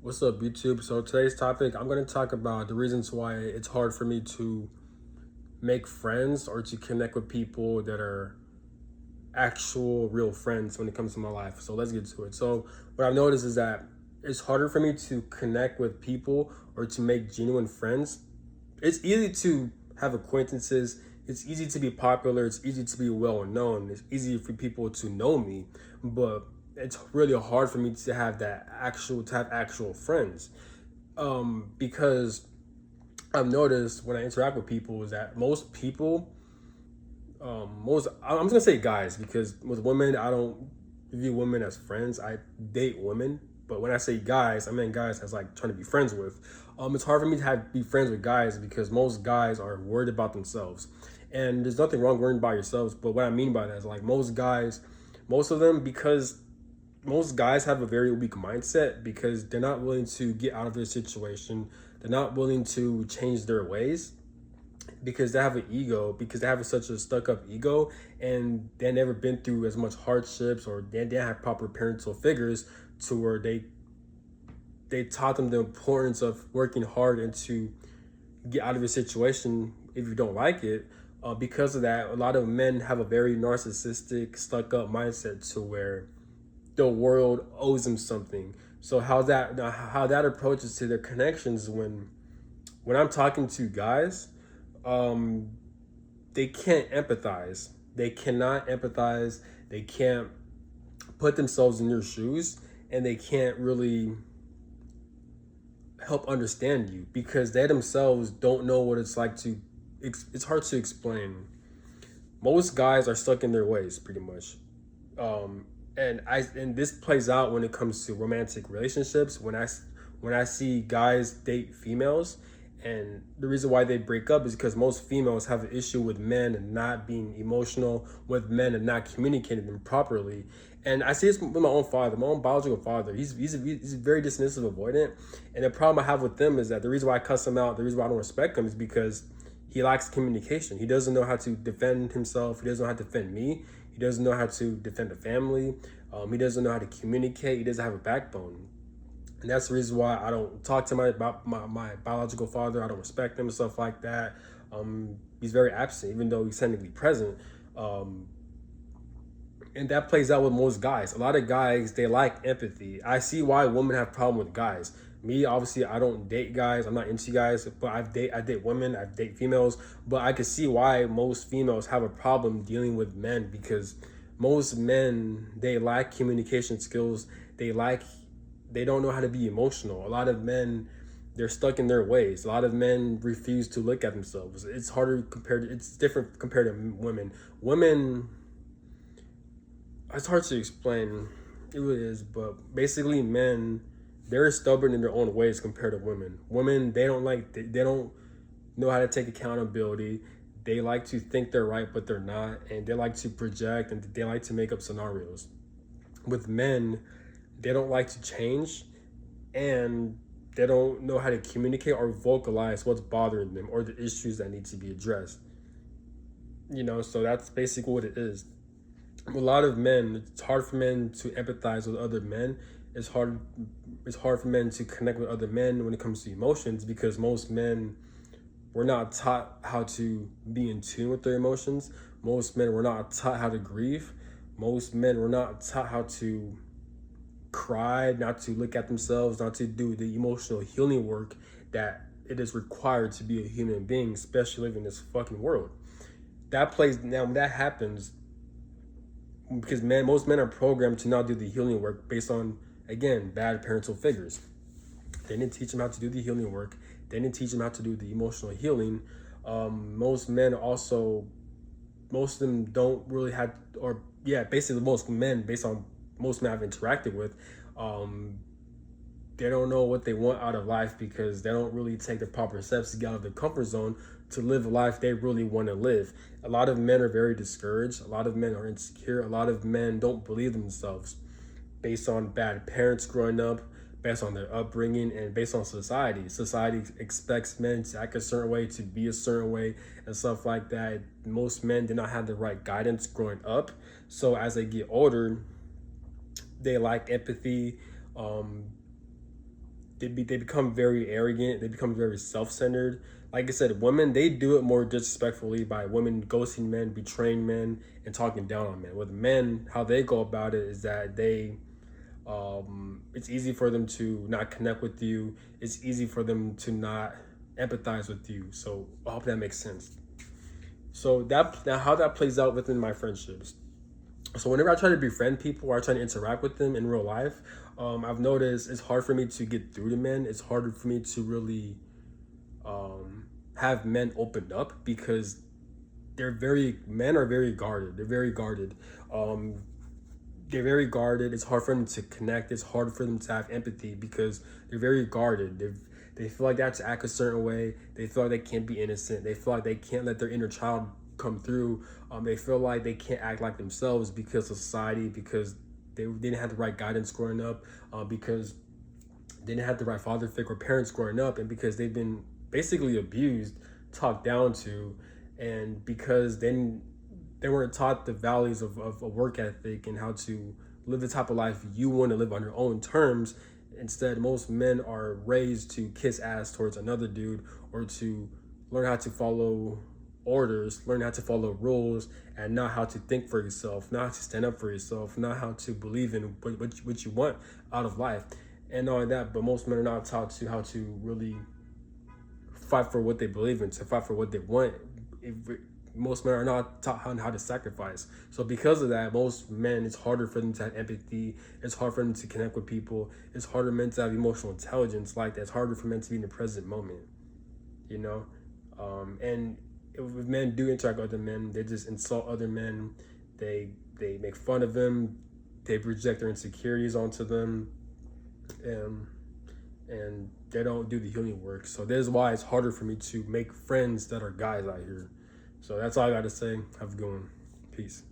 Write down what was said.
What's up, YouTube? So today's topic, I'm going to talk about the reasons why it's hard for me to make friends or to connect with people that are actual real friends when it comes to my life. So let's get to it. So what I've noticed is that it's harder for me to connect with people or to make genuine friends. It's easy to have acquaintances. It's easy to be popular. It's easy to be well known. It's easy for people to know me, but it's really hard for me to have actual friends, because I've noticed when I interact with people is that most people, most I'm just gonna say guys, because with women I don't view women as friends. I date women, but when I say guys, I mean guys as like trying to be friends with. It's hard for me to be friends with guys because most guys are worried about themselves, and there's nothing wrong worrying about yourselves. But what I mean by that is like most guys, most of them, because most guys have a very weak mindset because they're not willing to get out of their situation. They're not willing to change their ways because they have an ego, because they have such a stuck up ego, and they never been through as much hardships, or they didn't have proper parental figures to where they taught them the importance of working hard and to get out of a situation if you don't like it. Because of that, a lot of men have a very narcissistic, stuck up mindset to where the world owes them something. So how that approaches to their connections when I'm talking to guys, um, they can't empathize. They cannot empathize. They can't put themselves in your shoes, and they can't really help understand you because they themselves don't know what it's like to. It's hard to explain. Most guys are stuck in their ways, pretty much. um and this plays out when it comes to romantic relationships. When I see guys date females, and the reason why they break up is because most females have an issue with men and not being emotional with men and not communicating them properly. And I see this with my own father, my own biological father. He's very dismissive, avoidant, and the problem I have with them is that the reason why I cuss him out, the reason why I don't respect him, is because he lacks communication. He doesn't know how to defend himself. He doesn't know how to defend me. He doesn't know how to defend the family. He doesn't know how to communicate. He doesn't have a backbone. And that's the reason why I don't talk to my biological father. I don't respect him and stuff like that. He's very absent, even though he's technically present. Um, and that plays out with most guys. A lot of guys, they like empathy. I see why women have problem with guys. Me, obviously, I don't date guys. I'm not into guys, but I date women. I date females. But I can see why most females have a problem dealing with men because most men, they lack communication skills. They don't know how to be emotional. A lot of men, they're stuck in their ways. A lot of men refuse to look at themselves. It's harder compared. It's different compared to women. Women, it's hard to explain. It really is, but basically, men, they're stubborn in their own ways compared to women. Women, they don't know how to take accountability. They like to think they're right, but they're not, and they like to project and they like to make up scenarios. With men, they don't like to change, and they don't know how to communicate or vocalize what's bothering them or the issues that need to be addressed. So that's basically what it is. A lot of men, it's hard for men to empathize with other men. It's hard it's hard for men to connect with other men when it comes to emotions because most men were not taught how to be in tune with their emotions. Most men were not taught how to grieve. Most men were not taught how to cry, not to look at themselves, not to do the emotional healing work that it is required to be a human being, especially living in this fucking world. When that happens, because most men are programmed to not do the healing work based on, again, bad parental figures. They didn't teach them how to do the healing work. They didn't teach them how to do the emotional healing. Most men also, most of them don't really have, or yeah, basically most men, based on most men I've interacted with, um, they don't know what they want out of life because they don't really take the proper steps to get out of their comfort zone to live a life they really want to live. A lot of men are very discouraged. A lot of men are insecure. A lot of men don't believe themselves based on bad parents growing up, based on their upbringing, and based on society. Society expects men to act a certain way, to be a certain way, and stuff like that. Most men did not have the right guidance growing up. So as they get older, they lack empathy. Um, they become very arrogant. They become very self-centered. Like I said, women, they do it more disrespectfully by women ghosting men, betraying men, and talking down on men. With men, how they go about it is that it's easy for them to not connect with you. It's easy for them to not empathize with you. So I hope that makes sense. So that now how that plays out within my friendships. So whenever I try to befriend people or I try to interact with them in real life, I've noticed it's hard for me to get through to men. It's harder for me to really have men open up because men are very guarded. They're very guarded. Um, they're very guarded. It's hard for them to connect. It's hard for them to have empathy because they're very guarded. They feel like they have to act a certain way. They feel like they can't be innocent. They feel like they can't let their inner child come through. They feel like they can't act like themselves because of society, because they didn't have the right guidance growing up, because they didn't have the right father figure or parents growing up, and because they've been basically abused, talked down to, and because then they weren't taught the values of a work ethic and how to live the type of life you want to live on your own terms. Instead, most men are raised to kiss ass towards another dude or to learn how to follow orders, learn how to follow rules, and not how to think for yourself, not how to stand up for yourself, not how to believe in what you want out of life. And not only that, but most men are not taught to how to really fight for what they believe in, to fight for what they want. If, Most men are not taught on how to sacrifice. So because of that, most men, it's harder for them to have empathy. It's hard for them to connect with people. It's harder for men to have emotional intelligence like that. It's harder for men to be in the present moment, you know? And if men do interact with other men, they just insult other men. They make fun of them. They project their insecurities onto them. And and they don't do the healing work. So that's why it's harder for me to make friends that are guys out here. So that's all I got to say. Have a good one. Peace.